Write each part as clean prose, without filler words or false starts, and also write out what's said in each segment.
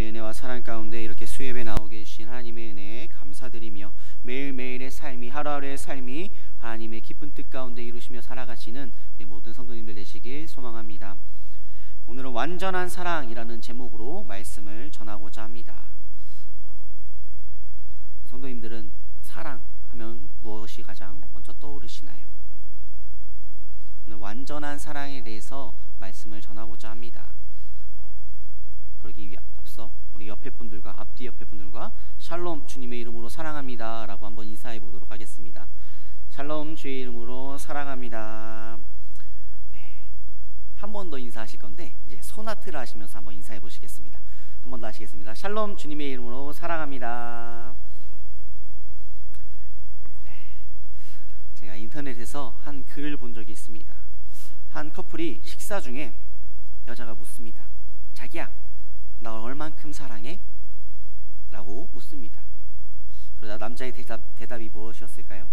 하나님의 은혜와 사랑 가운데 이렇게 수협에 나오게 해주신 하나님의 은혜에 감사드리며 매일매일의 삶이, 하루하루의 삶이 하나님의 기쁜 뜻 가운데 이루시며 살아가시는 우리 모든 성도님들 되시길 소망합니다. 오늘은 완전한 사랑이라는 제목으로 말씀을 전하고자 합니다. 성도님들은 사랑하면 무엇이 가장 먼저 떠오르시나요? 오늘 완전한 사랑에 대해서 말씀을 전하고자 합니다. 그러기 앞서 우리 옆에 분들과, 앞뒤 옆에 분들과 샬롬, 주님의 이름으로 사랑합니다 라고 한번 인사해 보도록 하겠습니다. 샬롬, 주의 이름으로 사랑합니다. 네, 한 번 더 인사하실 건데 이제 소나트를 하시면서 한번 인사해 보시겠습니다. 한 번 더 하시겠습니다. 샬롬, 주님의 이름으로 사랑합니다. 네, 제가 인터넷에서 한 글을 본 적이 있습니다. 한 커플이 식사 중에 여자가 묻습니다. 자기야, 나 얼만큼 사랑해? 라고 묻습니다. 그러자 남자의 대답이 무엇이었을까요?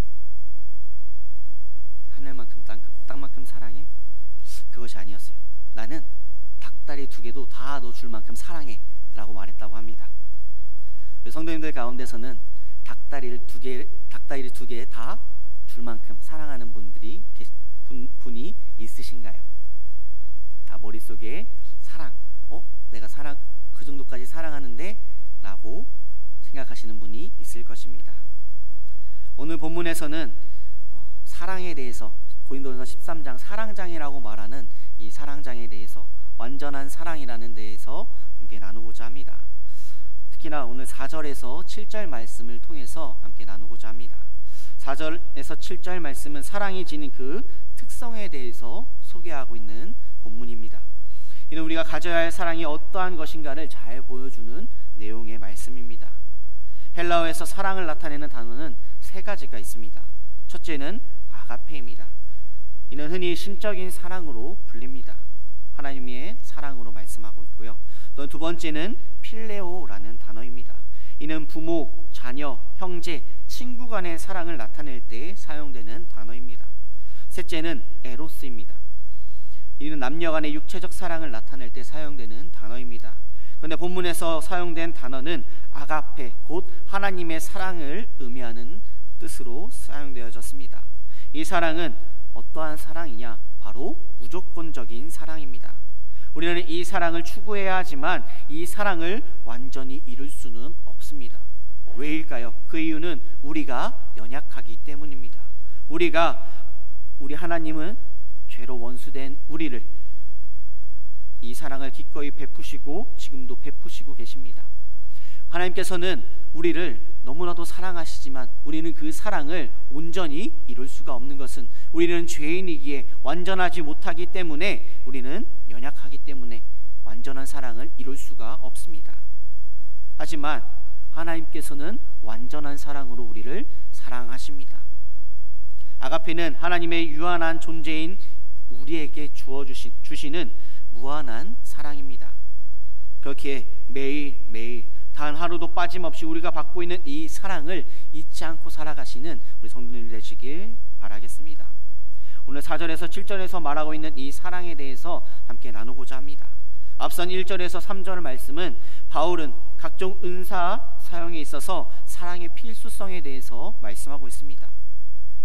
하늘만큼 땅만큼 사랑해? 그것이 아니었어요. 나는 닭다리 2개도 다 넣어줄 만큼 사랑해 라고 말했다고 합니다. 성도님들 가운데서는 닭다리를 2개 다 줄 만큼 사랑하는 분이 있으신가요? 머릿속에 사랑, 내가 그 정도까지 사랑하는데 라고 생각하시는 분이 있을 것입니다. 오늘 본문에서는 사랑에 대해서, 고린도전서 13장 사랑장이라고 말하는 이 사랑장에 대해서, 완전한 사랑이라는 데에서 함께 나누고자 합니다. 특히나 오늘 4절에서 7절 말씀을 통해서 함께 나누고자 합니다. 4절에서 7절 말씀은 사랑이 지닌 그 특성에 대해서 소개하고 있는 본문입니다. 이는 우리가 가져야 할 사랑이 어떠한 것인가를 잘 보여주는 내용의 말씀입니다. 헬라어에서 사랑을 나타내는 단어는 3가지가 있습니다. 첫째는 아가페입니다. 이는 흔히 신적인 사랑으로 불립니다. 하나님의 사랑으로 말씀하고 있고요. 또 2번째는 필레오라는 단어입니다. 이는 부모, 자녀, 형제, 친구 간의 사랑을 나타낼 때 사용되는 단어입니다. 셋째는 에로스입니다. 이는 남녀 간의 육체적 사랑을 나타낼 때 사용되는 단어입니다. 그런데 본문에서 사용된 단어는 아가페, 곧 하나님의 사랑을 의미하는 뜻으로 사용되어졌습니다. 이 사랑은 어떠한 사랑이냐? 바로 무조건적인 사랑입니다. 우리는 이 사랑을 추구해야 하지만 이 사랑을 완전히 이룰 수는 없습니다. 왜일까요? 그 이유는 우리가 연약하기 때문입니다. 우리 하나님은 죄로 원수된 우리를, 이 사랑을 기꺼이 베푸시고 지금도 베푸시고 계십니다. 하나님께서는 우리를 너무나도 사랑하시지만 우리는 그 사랑을 온전히 이룰 수가 없는 것은, 우리는 죄인이기에 완전하지 못하기 때문에, 우리는 연약하기 때문에 완전한 사랑을 이룰 수가 없습니다. 하지만 하나님께서는 완전한 사랑으로 우리를 사랑하십니다. 아가페는 하나님의 유한한 존재인 우리에게 주시는 무한한 사랑입니다. 그렇게 매일매일 단 하루도 빠짐없이 우리가 받고 있는 이 사랑을 잊지 않고 살아가시는 우리 성도님들 되시길 바라겠습니다. 오늘 4절에서 7절에서 말하고 있는 이 사랑에 대해서 함께 나누고자 합니다. 앞선 1절에서 3절 말씀은 바울은 각종 은사 사용에 있어서 사랑의 필수성에 대해서 말씀하고 있습니다.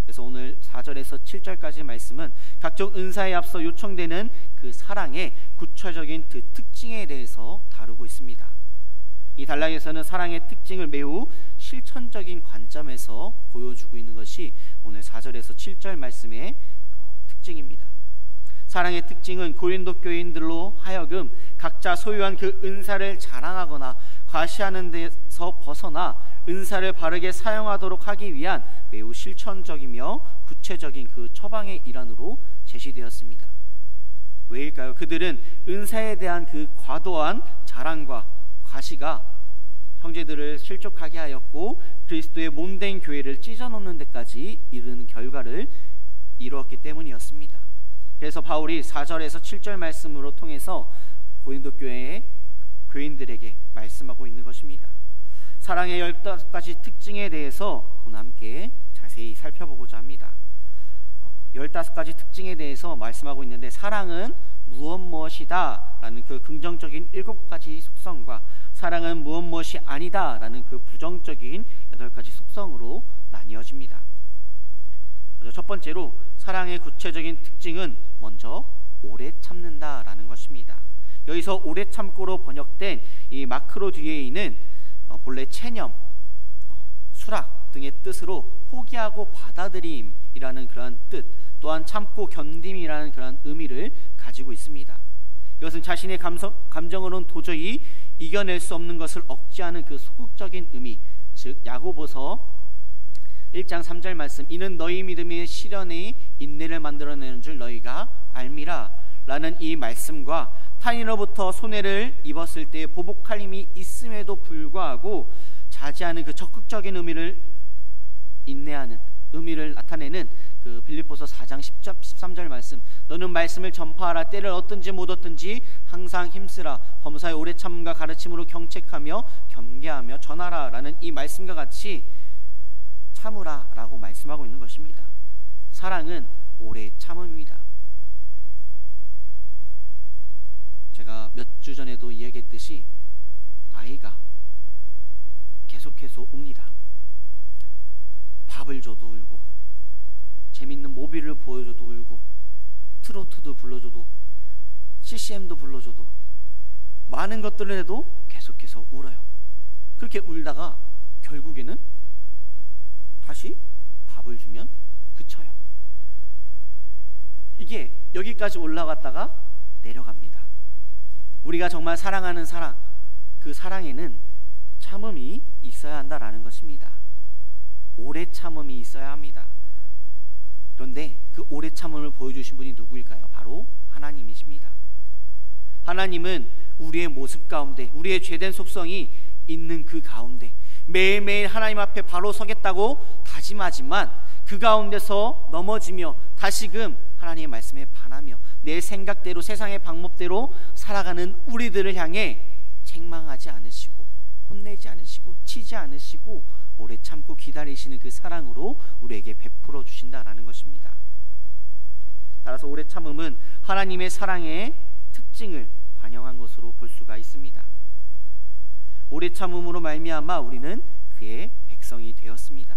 그래서 오늘 4절에서 7절까지 말씀은 각종 은사에 앞서 요청되는 그 사랑의 구체적인 그 특징에 대해서 다루고 있습니다. 이 단락에서는 사랑의 특징을 매우 실천적인 관점에서 보여주고 있는 것이 오늘 4절에서 7절 말씀의 특징입니다. 사랑의 특징은 고린도 교인들로 하여금 각자 소유한 그 은사를 자랑하거나 과시하는 데서 벗어나 은사를 바르게 사용하도록 하기 위한 매우 실천적이며 구체적인 그 처방의 일환으로 제시되었습니다. 왜일까요? 그들은 은사에 대한 그 과도한 자랑과 과시가 형제들을 실족하게 하였고 그리스도의 몸된 교회를 찢어놓는 데까지 이르는 결과를 이루었기 때문이었습니다. 그래서 바울이 4절에서 7절 말씀으로 통해서 고린도 교회의 교인들에게 말씀하고 있는 것입니다. 사랑의 15가지 특징에 대해서 오늘 함께 자세히 살펴보고자 합니다. 15가지 특징에 대해서 말씀하고 있는데, 사랑은 무엇이다 라는 그 긍정적인 7가지 속성과 사랑은 무엇이 아니다 라는 그 부정적인 8가지 속성으로 나뉘어집니다. 첫 번째로 사랑의 구체적인 특징은 먼저 오래 참는다 라는 것입니다. 여기서 오래 참고로 번역된 이 마크로 뒤에 있는 본래 체념, 수락 등의 뜻으로 포기하고 받아들임이라는 그러한 뜻, 또한 참고 견딤이라는 그러한 의미를 가지고 있습니다. 이것은 자신의 감정으로는 도저히 이겨낼 수 없는 것을 억제하는 그 소극적인 의미, 즉 야고보서 1장 3절 말씀, 이는 너희 믿음의 시련이 인내를 만들어내는 줄 너희가 알미라 라는 이 말씀과 타인으로부터 손해를 입었을 때 보복할 힘이 있음에도 불구하고 자제하는 그 적극적인 의미를 인내하는 의미를 나타내는 그 빌립보서 4장 13절 말씀, 너는 말씀을 전파하라. 때를 얻든지 못 얻든지 항상 힘쓰라. 범사의 오래 참음과 가르침으로 경책하며 겸개하며 전하라 라는 이 말씀과 같이 참으라 라고 말씀하고 있는 것입니다. 사랑은 오래 참음입니다. 제가 몇 주 전에도 이야기했듯이 아이가 계속해서 웁니다. 밥을 줘도 울고, 재밌는 모비를 보여줘도 울고, 트로트도 불러줘도, CCM도 불러줘도, 많은 것들을 해도 계속해서 울어요. 그렇게 울다가 결국에는 다시 밥을 주면 그쳐요. 이게 여기까지 올라갔다가 내려갑니다. 우리가 정말 사랑하는 사랑, 그 사랑에는 참음이 있어야 한다라는 것입니다. 오래 참음이 있어야 합니다. 그런데 그 오래 참음을 보여주신 분이 누구일까요? 바로 하나님이십니다. 하나님은 우리의 모습 가운데, 우리의 죄된 속성이 있는 그 가운데 매일매일 하나님 앞에 바로 서겠다고 다짐하지만 그 가운데서 넘어지며 다시금 하나님의 말씀에 반하며 내 생각대로, 세상의 방법대로 살아가는 우리들을 향해 책망하지 않으시고 혼내지 않으시고 치지 않으시고 오래 참고 기다리시는 그 사랑으로 우리에게 베풀어 주신다라는 것입니다. 따라서 오래 참음은 하나님의 사랑의 특징을 반영한 것으로 볼 수가 있습니다. 오래 참음으로 말미암아 우리는 그의 백성이 되었습니다.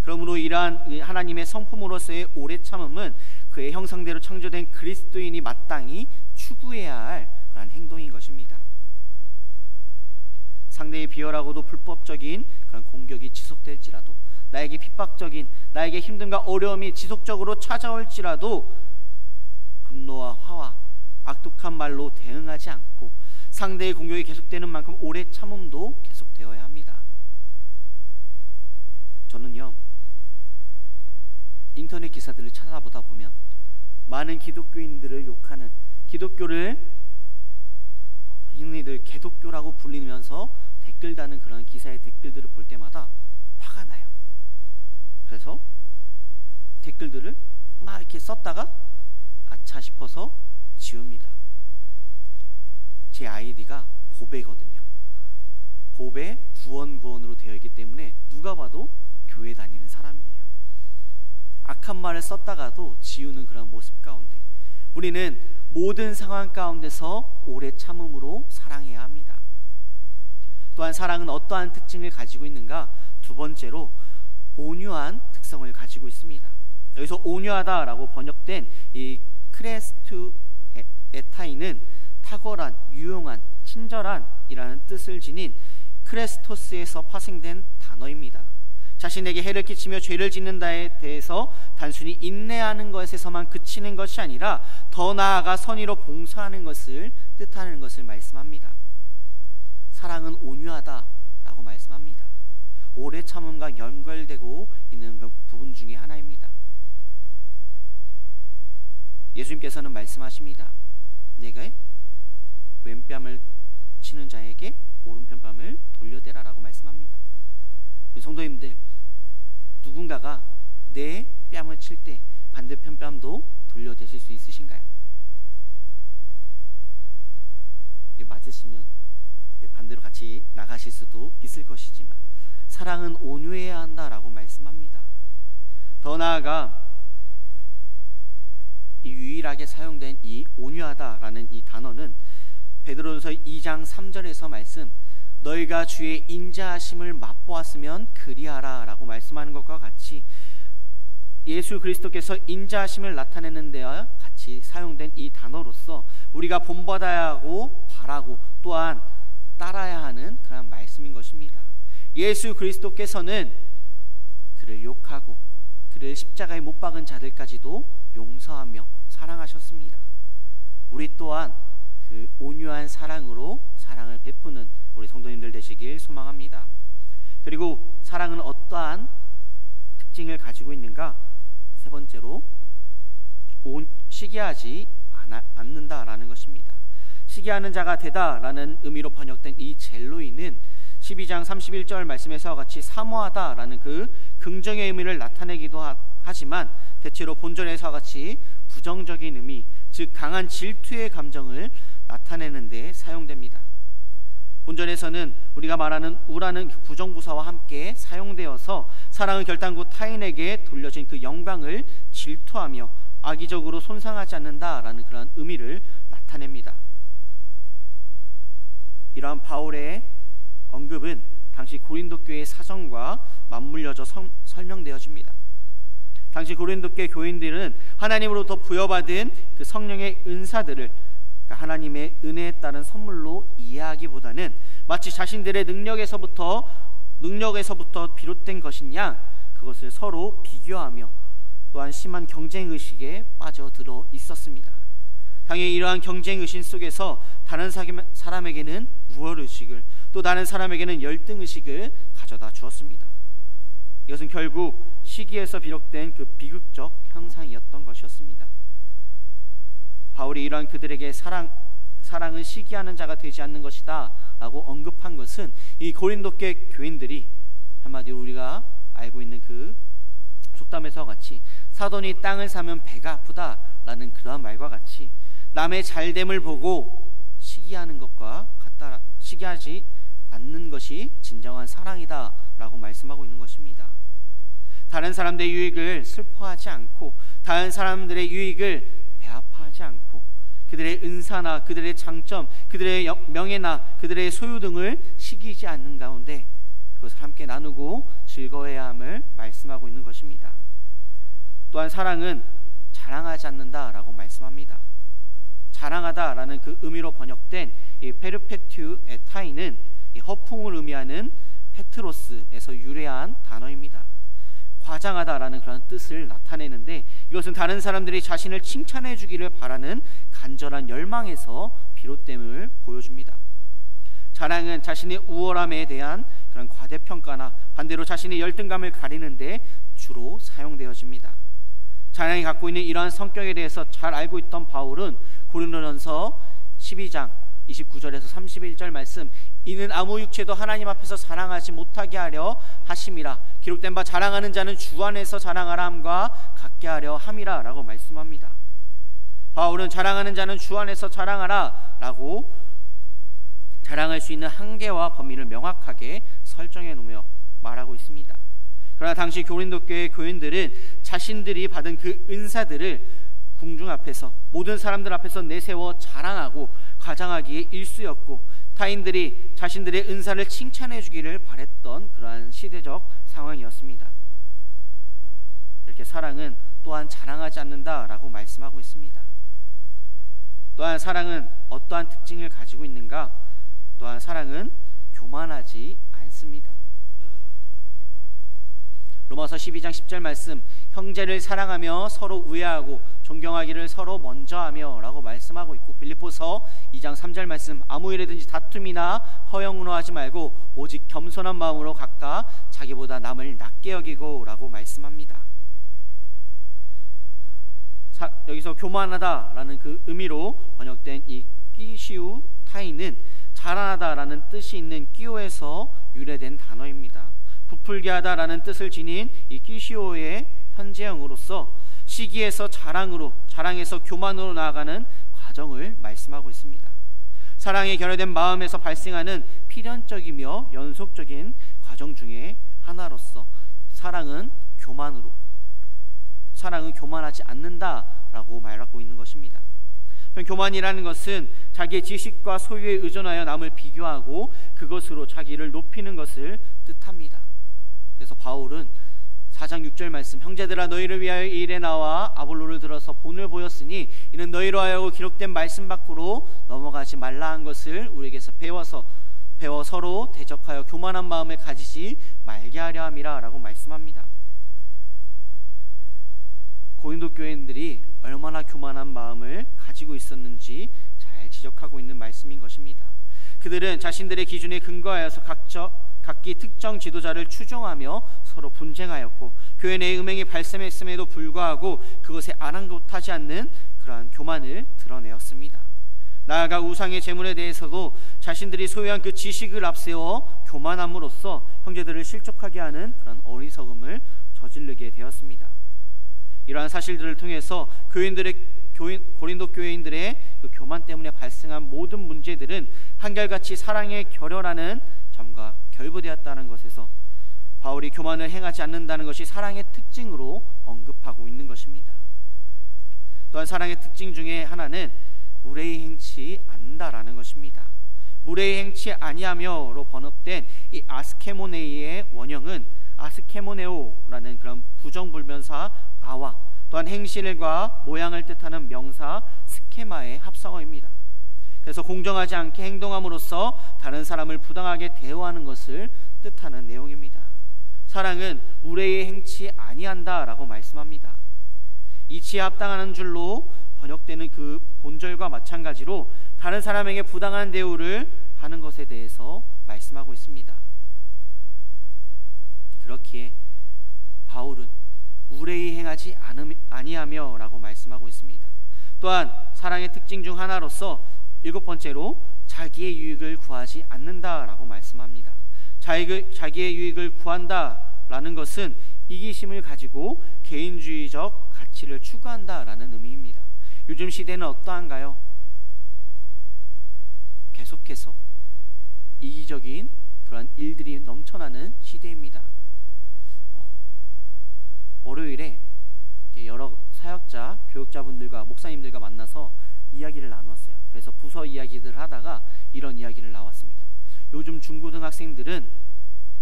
그러므로 이러한 하나님의 성품으로서의 오래 참음은 그의 형상대로 창조된 그리스도인이 마땅히 추구해야 할 그런 행동인 것입니다. 상대의 비열하고도 불법적인 그런 공격이 지속될지라도, 나에게 핍박적인, 나에게 힘듦과 어려움이 지속적으로 찾아올지라도 분노와 화와 악독한 말로 대응하지 않고 상대의 공격이 계속되는 만큼 오래 참음도 계속되어야 합니다. 저는요, 인터넷 기사들을 찾아보다 보면 많은 기독교인들을 욕하는, 기독교를 hin이들 개독교라고 불리면서 댓글 다는 그런 기사의 댓글들을 볼 때마다 화가 나요. 그래서 댓글들을 막 이렇게 썼다가 아차 싶어서 지웁니다. 제 아이디가 보배거든요. 보배 구원구원으로 되어 있기 때문에 누가 봐도 교회 다니는 사람이에요. 악한 말을 썼다가도 지우는 그런 모습 가운데 우리는 모든 상황 가운데서 오래 참음으로 사랑해야 합니다. 또한 사랑은 어떠한 특징을 가지고 있는가? 두 번째로 온유한 특성을 가지고 있습니다. 여기서 온유하다라고 번역된 이 크레스투 에타이는 탁월한, 유용한, 친절한이라는 뜻을 지닌 크레스토스에서 파생된 단어입니다. 자신에게 해를 끼치며 죄를 짓는 자에 대해서 단순히 인내하는 것에서만 그치는 것이 아니라 더 나아가 선의로 봉사하는 것을 뜻하는 것을 말씀합니다. 사랑은 온유하다라고 말씀합니다. 오래 참음과 연결되고 있는 그 부분 중에 하나입니다. 예수님께서는 말씀하십니다. 내가 왼뺨을 치는 자에게 오른편 뺨을 돌려대라라고 말씀합니다. 성도님들, 누군가가 내 뺨을 칠 때 반대편 뺨도 돌려대실 수 있으신가요? 맞으시면 반대로 같이 나가실 수도 있을 것이지만 사랑은 온유해야 한다라고 말씀합니다. 더 나아가 이 유일하게 사용된 이 온유하다라는 이 단어는 베드로전서 2장 3절에서 말씀 너희가 주의 인자하심을 맛보았으면 그리하라 라고 말씀하는 것과 같이 예수 그리스도께서 인자하심을 나타내는 데와 같이 사용된 이 단어로서 우리가 본받아야 하고 바라고 또한 따라야 하는 그런 말씀인 것입니다. 예수 그리스도께서는 그를 욕하고 그를 십자가에 못 박은 자들까지도 용서하며 사랑하셨습니다. 우리 또한 그 온유한 사랑으로 사랑을 베푸는 우리 성도님들 되시길 소망합니다. 그리고 사랑은 어떠한 특징을 가지고 있는가? 세 번째로 시기하지 않는다라는 것입니다. 시기하는 자가 되다라는 의미로 번역된 이 젤로이는 12장 31절 말씀에서와 같이 사모하다라는 그 긍정의 의미를 나타내기도 하지만 대체로 본절에서와 같이 부정적인 의미, 즉 강한 질투의 감정을 나타내는 데 사용됩니다. 본절에서는 우리가 말하는 우라는 부정부사와 함께 사용되어서 사랑의 결단구 타인에게 돌려진 그 영광을 질투하며 악의적으로 손상하지 않는다라는 그런 의미를 나타냅니다. 이러한 바울의 언급은 당시 고린도 교회의 사정과 맞물려져 설명되어집니다. 당시 고린도 교회 교인들은 하나님으로부터 부여받은 그 성령의 은사들을 하나님의 은혜에 따른 선물로 이해하기보다는 마치 자신들의 능력에서부터 비롯된 것이냐 그것을 서로 비교하며 또한 심한 경쟁의식에 빠져들어 있었습니다. 당연히 이러한 경쟁의식 속에서 다른 사람에게는 우월의식을 또 다른 사람에게는 열등의식을 가져다 주었습니다. 이것은 결국 시기에서 비롯된 그 비극적 현상이었던 것이었습니다. 바울이 이러한 그들에게 사랑은 시기하는 자가 되지 않는 것이다 라고 언급한 것은 이 고린도교 교인들이 한마디로 우리가 알고 있는 그 속담에서 같이 사돈이 땅을 사면 배가 아프다 라는 그러한 말과 같이 남의 잘됨을 보고 시기하는 것과 같다, 시기하지 않는 것이 진정한 사랑이다 라고 말씀하고 있는 것입니다. 다른 사람들의 유익을 슬퍼하지 않고 다른 사람들의 유익을 배아파하지 않고 그들의 은사나 그들의 장점, 그들의 명예나 그들의 소유 등을 시기지 않는 가운데 그것을 함께 나누고 즐거워해야 함을 말씀하고 있는 것입니다. 또한 사랑은 자랑하지 않는다라고 말씀합니다. 자랑하다라는 그 의미로 번역된 이 페르페튜 에타이는 이 허풍을 의미하는 페트로스에서 유래한 단어입니다. 과장하다라는 그런 뜻을 나타내는데 이것은 다른 사람들이 자신을 칭찬해 주기를 바라는 간절한 열망에서 비롯됨을 보여줍니다. 자랑은 자신의 우월함에 대한 그런 과대평가나 반대로 자신의 열등감을 가리는데 주로 사용되어집니다. 자랑이 갖고 있는 이러한 성격에 대해서 잘 알고 있던 바울은 고린도전서 12장 29절에서 31절 말씀 이는 아무 육체도 하나님 앞에서 자랑하지 못하게 하려 하심이라 기록된 바 자랑하는 자는 주 안에서 자랑하라 함과 같게 하려 함이라 라고 말씀합니다. 바울은 자랑하는 자는 주 안에서 자랑하라 라고 자랑할 수 있는 한계와 범위를 명확하게 설정해 놓으며 말하고 있습니다. 그러나 당시 고린도 교회 교인들은 자신들이 받은 그 은사들을 궁중 앞에서 모든 사람들 앞에서 내세워 자랑하고 가장하기에 일쑤였고 타인들이 자신들의 은사를 칭찬해 주기를 바랬던 그러한 시대적 상황이었습니다. 이렇게 사랑은 또한 자랑하지 않는다라고 말씀하고 있습니다. 또한 사랑은 어떠한 특징을 가지고 있는가? 또한 사랑은 교만하지 않습니다. 로마서 12장 10절 말씀 형제를 사랑하며 서로 우애하고 존경하기를 서로 먼저 하며 라고 말씀하고 있고 빌립보서 2장 3절 말씀 아무 일에든지 다툼이나 허영으로 하지 말고 오직 겸손한 마음으로 각각 자기보다 남을 낮게 여기고 라고 말씀합니다. 여기서 교만하다라는 그 의미로 번역된 이 끼시우 타이는 자랑하다라는 뜻이 있는 끼오에서 유래된 단어입니다. 부풀게 하다라는 뜻을 지닌 이 끼시오의 현재형으로서 시기에서 자랑으로, 자랑에서 교만으로 나아가는 과정을 말씀하고 있습니다. 사랑에 결여된 마음에서 발생하는 필연적이며 연속적인 과정 중에 하나로서 사랑은 교만하지 않는다라는 라고 말하고 있는 것입니다. 교만이라는 것은 자기의 지식과 소유에 의존하여 남을 비교하고 그것으로 자기를 높이는 것을 뜻합니다. 그래서 바울은 4장 6절 말씀, 형제들아 너희를 위하여 이 일에 나와 아볼로를 들어서 본을 보였으니 이는 너희로 하여금 기록된 말씀 밖으로 넘어가지 말라 한 것을 우리에게서 배워 서로 대적하여 교만한 마음을 가지지 말게 하려 함이라 라고 말씀합니다. 고린도 교인들이 얼마나 교만한 마음을 가지고 있었는지 잘 지적하고 있는 말씀인 것입니다. 그들은 자신들의 기준에 근거하여서 각기 특정 지도자를 추종하며 서로 분쟁하였고 교회 내에 음행이 발생했음에도 불구하고 그것에 아랑곳하지 않는 그러한 교만을 드러내었습니다. 나아가 우상의 제물에 대해서도 자신들이 소유한 그 지식을 앞세워 교만함으로써 형제들을 실족하게 하는 그런 어리석음을 저지르게 되었습니다. 이러한 사실들을 통해서 고린도 교회인들의 그 교만 때문에 발생한 모든 문제들은 한결같이 사랑의 결여라는 점과 결부되었다는 것에서 바울이 교만을 행하지 않는다는 것이 사랑의 특징으로 언급하고 있는 것입니다. 또한 사랑의 특징 중에 하나는 무례히 행치 않는다라는 것입니다. 무례히 행치 아니하며로 번역된 이 아스케모네이의 원형은 아스케모네오라는 그런 부정불변사 아와 또한 행실과 모양을 뜻하는 명사 스케마의 합성어입니다. 그래서 공정하지 않게 행동함으로써 다른 사람을 부당하게 대우하는 것을 뜻하는 내용입니다. 사랑은 무례히 행치 아니한다라고 말씀합니다. 이치에 합당하는 줄로 번역되는 그 본절과 마찬가지로 다른 사람에게 부당한 대우를 하는 것에 대해서 말씀하고 있습니다. 그렇기에 바울은 무례히 행하지 아니하며 라고 말씀하고 있습니다. 또한 사랑의 특징 중 하나로서 7번째로 자기의 유익을 구하지 않는다라고 말씀합니다. 자기의 유익을 구한다라는 것은 이기심을 가지고 개인주의적 가치를 추구한다라는 의미입니다. 요즘 시대는 어떠한가요? 계속해서 이기적인 그런 일들이 넘쳐나는 시대입니다. 월요일에 여러 사역자, 교육자분들과 목사님들과 만나서 이야기를 나눴어요. 그래서 부서 이야기들을 하다가 이런 이야기를 나왔습니다. 요즘 중고등학생들은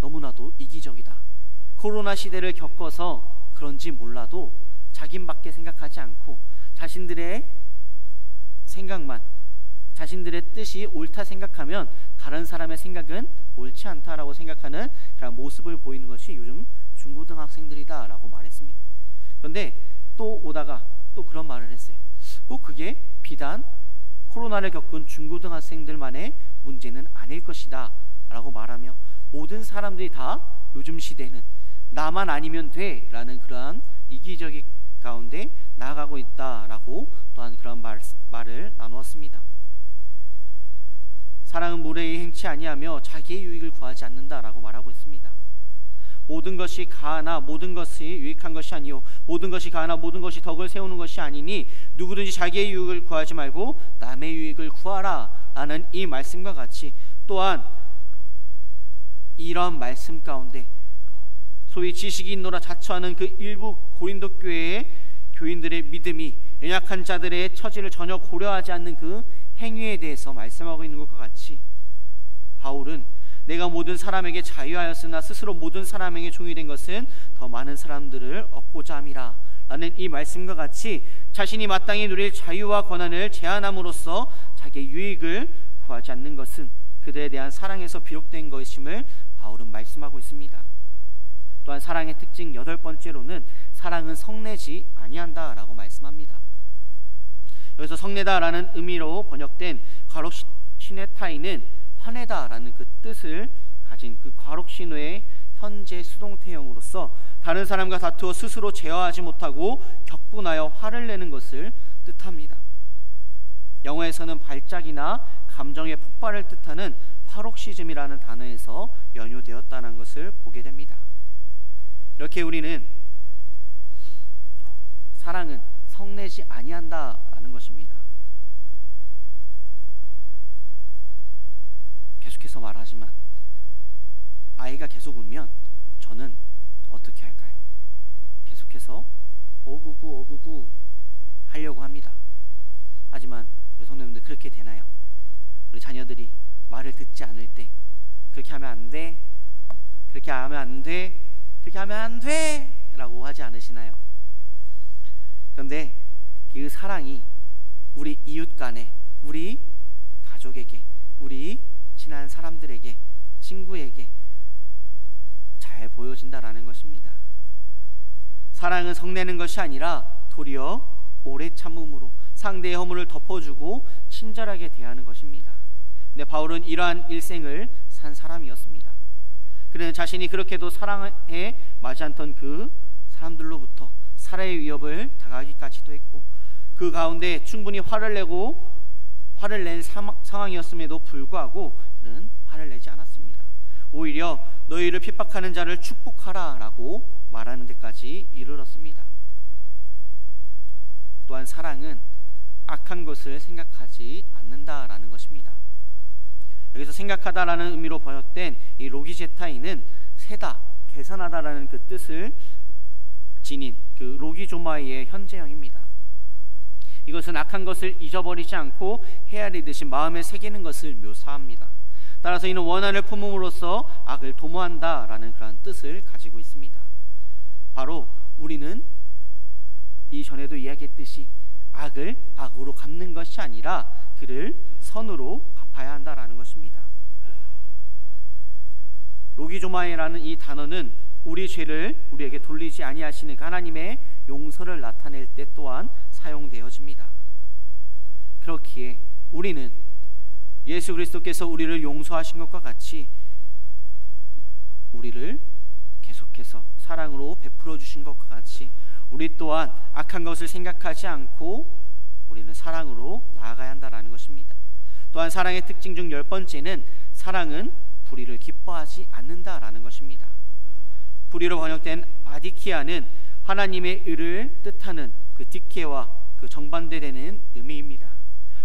너무나도 이기적이다. 코로나 시대를 겪어서 그런지 몰라도 자기밖에 생각하지 않고 자신들의 생각만, 자신들의 뜻이 옳다 생각하면 다른 사람의 생각은 옳지 않다라고 생각하는 그런 모습을 보이는 것이 요즘 중고등학생들이다 라고 말했습니다. 그런데 또 오다가 또 그런 말을 했어요. 꼭 그게 비단 코로나를 겪은 중고등학생들만의 문제는 아닐 것이다 라고 말하며 모든 사람들이 다 요즘 시대는 나만 아니면 돼 라는 그러한 이기적인 가운데 나아가고 있다라고 또한 그런 말을 나누었습니다. 사랑은 무례히 행치 아니하며 자기의 유익을 구하지 않는다라고 말하고 있습니다. 모든 것이 가하나 모든 것이 유익한 것이 아니요 모든 것이 가하나 모든 것이 덕을 세우는 것이 아니니 누구든지 자기의 유익을 구하지 말고 남의 유익을 구하라 라는 이 말씀과 같이 또한 이런 말씀 가운데 소위 지식이 있노라 자처하는 그 일부 고린도 교회의 교인들의 믿음이 연약한 자들의 처지를 전혀 고려하지 않는 그 행위에 대해서 말씀하고 있는 것과 같이 바울은 내가 모든 사람에게 자유하였으나 스스로 모든 사람에게 종이 된 것은 더 많은 사람들을 얻고자 함이라 라는 이 말씀과 같이 자신이 마땅히 누릴 자유와 권한을 제한함으로써 자기의 유익을 구하지 않는 것은 그들에 대한 사랑에서 비롯된 것임을 바울은 말씀하고 있습니다. 또한 사랑의 특징 8번째로는 사랑은 성내지 아니한다 라고 말씀합니다. 여기서 성내다라는 의미로 번역된 괄호 시네타이는 화내다라는 그 뜻을 가진 그 괄혹신호의 현재 수동태형으로서 다른 사람과 다투어 스스로 제어하지 못하고 격분하여 화를 내는 것을 뜻합니다. 영어에서는 발작이나 감정의 폭발을 뜻하는 파록시즘이라는 단어에서 연유되었다는 것을 보게 됩니다. 이렇게 우리는 사랑은 성내지 아니한다라는 것입니다. 계속해서 말하지만 아이가 계속 울면 저는 어떻게 할까요? 계속해서 어구구 하려고 합니다. 하지만 우리 성도님들 그렇게 되나요? 우리 자녀들이 말을 듣지 않을 때 그렇게 하면 안 돼, 그렇게 하면 안 돼, 그렇게 하면 안 돼 라고 하지 않으시나요? 그런데 그 사랑이 우리 이웃 간에, 우리 가족에게, 우리 친한 사람들에게, 친구에게 잘 보여진다라는 것입니다. 사랑은 성내는 것이 아니라 도리어 오래 참음으로 상대의 허물을 덮어주고 친절하게 대하는 것입니다. 근데 바울은 이러한 일생을 산 사람이었습니다. 그는 자신이 그렇게도 사랑에 맞지 않던 그 사람들로부터 살해의 위협을 당하기까지도 했고, 그 가운데 충분히 화를 낸 상황이었음에도 불구하고 그는 화를 내지 않았습니다. 오히려 너희를 핍박하는 자를 축복하라 라고 말하는 데까지 이르렀습니다. 또한 사랑은 악한 것을 생각하지 않는다라는 것입니다. 여기서 생각하다라는 의미로 번역된 이 로기제타이는 세다, 계산하다라는 그 뜻을 지닌 그 로기조마이의 현재형입니다. 이것은 악한 것을 잊어버리지 않고 헤아리듯이 마음에 새기는 것을 묘사합니다. 따라서 이는 원한을 품음으로써 악을 도모한다라는 그런 뜻을 가지고 있습니다. 바로 우리는 이전에도 이야기했듯이 악을 악으로 갚는 것이 아니라 그를 선으로 갚아야 한다라는 것입니다. 로기조마이라는 이 단어는 우리 죄를 우리에게 돌리지 아니하시는 하나님의 용서를 나타낼 때 또한 사용되어집니다. 그렇기에 우리는 예수 그리스도께서 우리를 용서하신 것과 같이 우리를 계속해서 사랑으로 베풀어 주신 것과 같이 우리 또한 악한 것을 생각하지 않고 우리는 사랑으로 나아가야 한다는 것입니다. 또한 사랑의 특징 중 10번째는 사랑은 불의를 기뻐하지 않는다라는 것입니다. 불의로 번역된 아디키아는 하나님의 의를 뜻하는 그 디케와 그 정반대되는 의미입니다.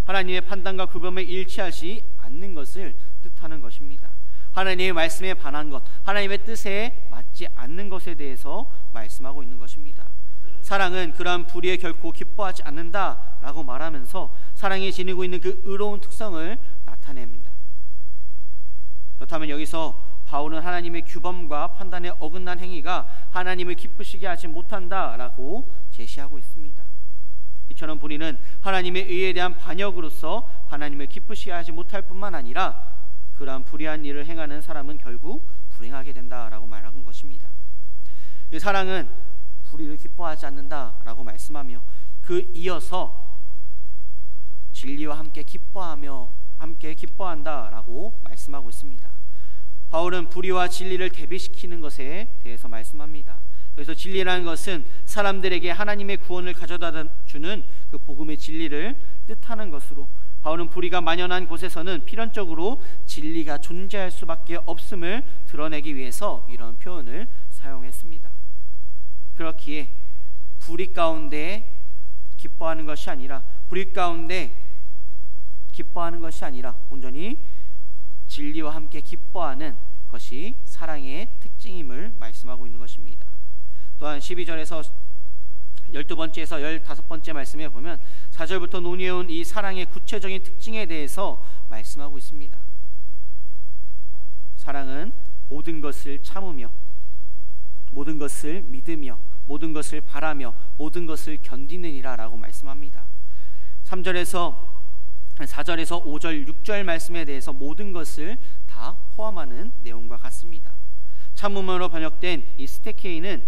하나님의 판단과 구별에 일치하지 않는 것을 뜻하는 것입니다. 하나님의 말씀에 반한 것, 하나님의 뜻에 맞지 않는 것에 대해서 말씀하고 있는 것입니다. 사랑은 그러한 불의에 결코 기뻐하지 않는다라고 말하면서 사랑이 지니고 있는 그 의로운 특성을 나타냅니다. 그렇다면 여기서 바울은 하나님의 규범과 판단에 어긋난 행위가 하나님을 기쁘시게 하지 못한다라고 제시하고 있습니다. 이처럼 불의는 하나님의 의에 대한 반역으로서 하나님을 기쁘시게 하지 못할 뿐만 아니라 그러한 불의한 일을 행하는 사람은 결국 불행하게 된다라고 말하는 것입니다. 이 사랑은 불의를 기뻐하지 않는다라고 말씀하며 그 이어서 진리와 함께 기뻐한다라고 말씀하고 있습니다. 바울은 불의와 진리를 대비시키는 것에 대해서 말씀합니다. 그래서 진리라는 것은 사람들에게 하나님의 구원을 가져다 주는 그 복음의 진리를 뜻하는 것으로, 바울은 불의가 만연한 곳에서는 필연적으로 진리가 존재할 수밖에 없음을 드러내기 위해서 이런 표현을 사용했습니다. 그렇기에 불의 가운데 기뻐하는 것이 아니라 온전히 진리와 함께 기뻐하는 것이 사랑의 특징임을 말씀하고 있는 것입니다. 또한 12절에서 12번째에서 15번째 말씀에 보면 4절부터 논의해온 이 사랑의 구체적인 특징에 대해서 말씀하고 있습니다. 사랑은 모든 것을 참으며, 모든 것을 믿으며, 모든 것을 바라며, 모든 것을 견디느니라 라고 말씀합니다. 4절에서 5절, 6절 말씀에 대해서 모든 것을 다 포함하는 내용과 같습니다. 참음으로 번역된 이 스테케이는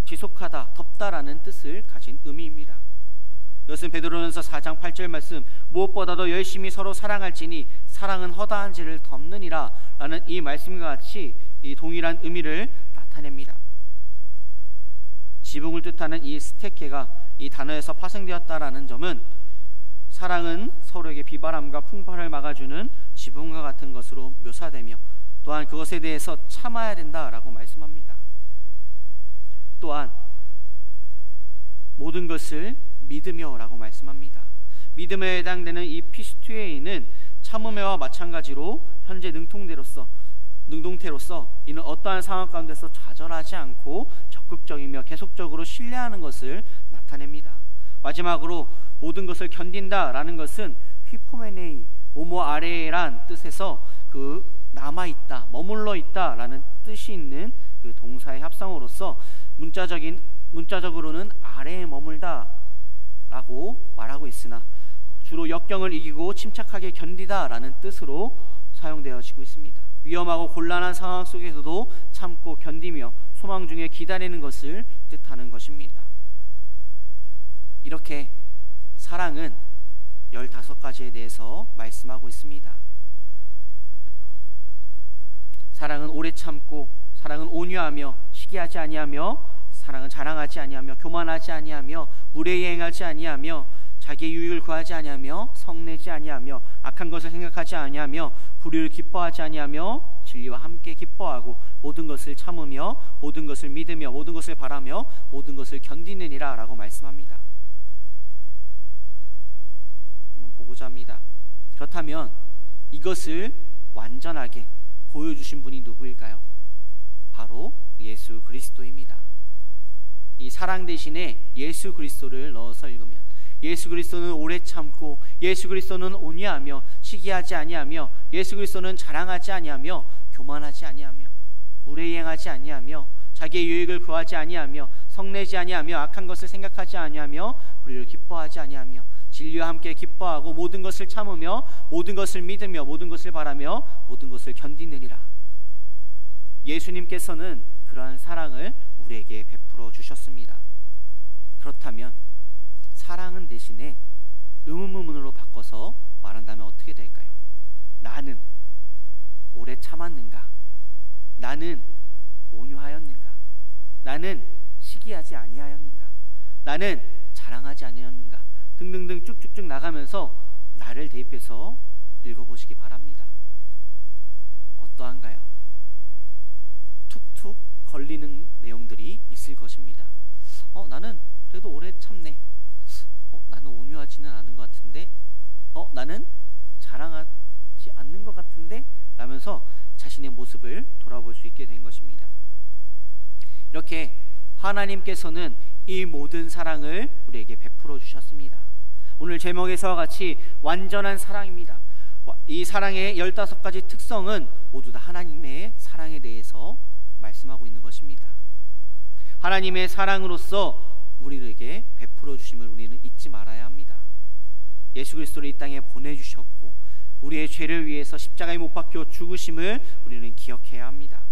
지속하다, 덮다라는 뜻을 가진 의미입니다. 이것은 베드로전서 4장 8절 말씀, 무엇보다도 열심히 서로 사랑할지니 사랑은 허다한 죄를 덮느니라 라는 이 말씀과 같이 이 동일한 의미를 나타냅니다. 지붕을 뜻하는 이 스테케가 이 단어에서 파생되었다라는 점은 사랑은 서로에게 비바람과 풍파를 막아주는 지붕과 같은 것으로 묘사되며, 또한 그것에 대해서 참아야 된다라고 말씀합니다. 또한 모든 것을 믿으며 라고 말씀합니다. 믿음에 해당되는 이 피스투에이는 참음에와 마찬가지로 현재 능동태로서 이는 어떠한 상황 가운데서 좌절하지 않고 적극적이며 계속적으로 신뢰하는 것을 나타냅니다. 마지막으로 모든 것을 견딘다라는 것은 휘포메네이, 오모 아레란 뜻에서 그 남아있다, 머물러 있다라는 뜻이 있는 그 동사의 합성어로서 문자적으로는 아래에 머물다라고 말하고 있으나 주로 역경을 이기고 침착하게 견디다라는 뜻으로 사용되어지고 있습니다. 위험하고 곤란한 상황 속에서도 참고 견디며 소망 중에 기다리는 것을 뜻하는 것입니다. 이렇게 사랑은 15가지에 대해서 말씀하고 있습니다. 사랑은 오래 참고, 사랑은 온유하며, 시기하지 아니하며, 사랑은 자랑하지 아니하며, 교만하지 아니하며, 무례행하지 아니하며, 자기의 유익을 구하지 아니하며, 성내지 아니하며, 악한 것을 생각하지 아니하며, 불의를 기뻐하지 아니하며, 진리와 함께 기뻐하고, 모든 것을 참으며, 모든 것을 믿으며, 모든 것을 바라며, 모든 것을 견디느니라 라고 말씀합니다. 한번 보고자 합니다. 그렇다면 이것을 완전하게 보여주신 분이 누구일까요? 바로 예수 그리스도입니다. 이 사랑 대신에 예수 그리스도를 넣어서 읽으면 예수 그리스도는 오래 참고, 예수 그리스도는 온유하며, 시기하지 아니하며, 예수 그리스도는 자랑하지 아니하며, 교만하지 아니하며, 무례행하지 아니하며, 자기의 유익을 구하지 아니하며, 성내지 아니하며, 악한 것을 생각하지 아니하며, 불의를 기뻐하지 아니하며, 진리와 함께 기뻐하고, 모든 것을 참으며, 모든 것을 믿으며, 모든 것을 바라며, 모든 것을 견디느니라. 예수님께서는 그러한 사랑을 우리에게 베풀어 주셨습니다. 그렇다면 사랑은 대신에 의문문으로 바꿔서 말한다면 어떻게 될까요? 나는 오래 참았는가? 나는 온유하였는가? 나는 시기하지 아니하였는가? 나는 자랑하지 아니하였는가? 등등등 쭉쭉쭉 나가면서 나를 대입해서 읽어보시기 바랍니다. 어떠한가요? 툭툭 걸리는 내용들이 있을 것입니다. 나는 그래도 오래 참네. 나는 온유하지는 않은 것 같은데, 나는 자랑하지 않는 것 같은데, 라면서 자신의 모습을 돌아볼 수 있게 된 것입니다. 이렇게 하나님께서는 이 모든 사랑을 우리에게 베풀어 주셨습니다. 오늘 제목에서와 같이 완전한 사랑입니다. 이 사랑의 15가지 특성은 모두 다 하나님의 사랑에 대해서 말씀하고 있는 것입니다. 하나님의 사랑으로서 우리에게 베풀어 주심을 우리는 잊지 말아야 합니다. 예수 그리스도를 이 땅에 보내주셨고, 우리의 죄를 위해서 십자가에 못 박혀 죽으심을 우리는 기억해야 합니다.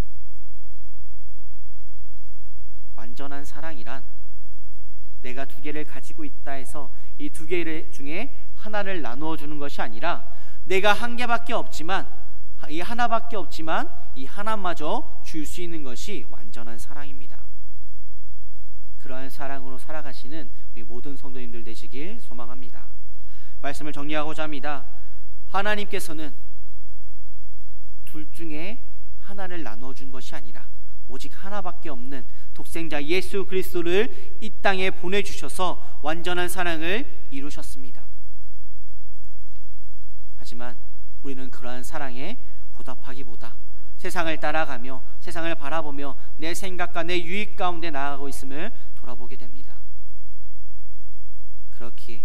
완전한 사랑이란 내가 2개를 가지고 있다 해서 이 2개 중에 하나를 나누어 주는 것이 아니라, 내가 1개밖에 없지만, 이 하나밖에 없지만 이 하나마저 줄 수 있는 것이 완전한 사랑입니다. 그러한 사랑으로 살아가시는 우리 모든 성도님들 되시길 소망합니다. 말씀을 정리하고자 합니다. 하나님께서는 둘 중에 하나를 나누어 준 것이 아니라 오직 하나밖에 없는 독생자 예수 그리스도를 이 땅에 보내주셔서 완전한 사랑을 이루셨습니다. 하지만 우리는 그러한 사랑에 보답하기보다 세상을 따라가며 세상을 바라보며 내 생각과 내 유익 가운데 나아가고 있음을 돌아보게 됩니다. 그렇기에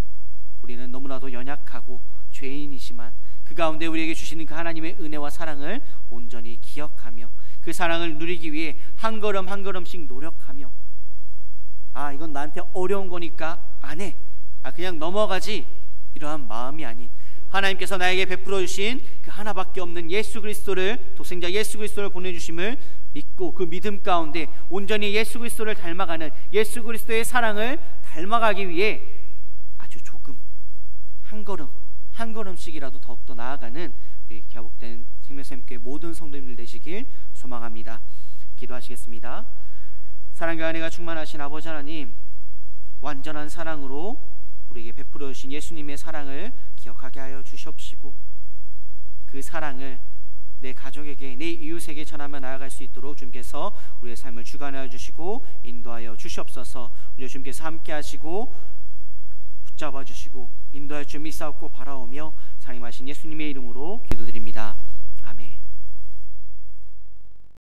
우리는 너무나도 연약하고 죄인이지만 그 가운데 우리에게 주시는 그 하나님의 은혜와 사랑을 온전히 기억하며 그 사랑을 누리기 위해 한 걸음 한 걸음씩 노력하며, 이건 나한테 어려운 거니까 안 해, 그냥 넘어가지, 이러한 마음이 아닌 하나님께서 나에게 베풀어 주신 그 하나밖에 없는 예수 그리스도를, 독생자 예수 그리스도를 보내주심을 믿고 그 믿음 가운데 온전히 예수 그리스도를 닮아가는, 예수 그리스도의 사랑을 닮아가기 위해 아주 조금 한 걸음 한 걸음씩이라도 더욱더 나아가는 우리 개복된 생명샘교회 모든 성도님들 되시길 소망합니다. 기도하시겠습니다. 사랑과 은혜가 충만하신 아버지 하나님, 완전한 사랑으로 우리에게 베풀어 주신 예수님의 사랑을 기억하게 하여 주시옵시고, 그 사랑을 내 가족에게, 내 이웃에게 전하며 나아갈 수 있도록 주님께서 우리의 삶을 주관하여 주시고 인도하여 주시옵소서. 우리 주님께서 함께 하시고 붙잡아 주시고 인도하여 주님 믿사옵고 바라오며 사랑하신 예수님의 이름으로 기도드립니다.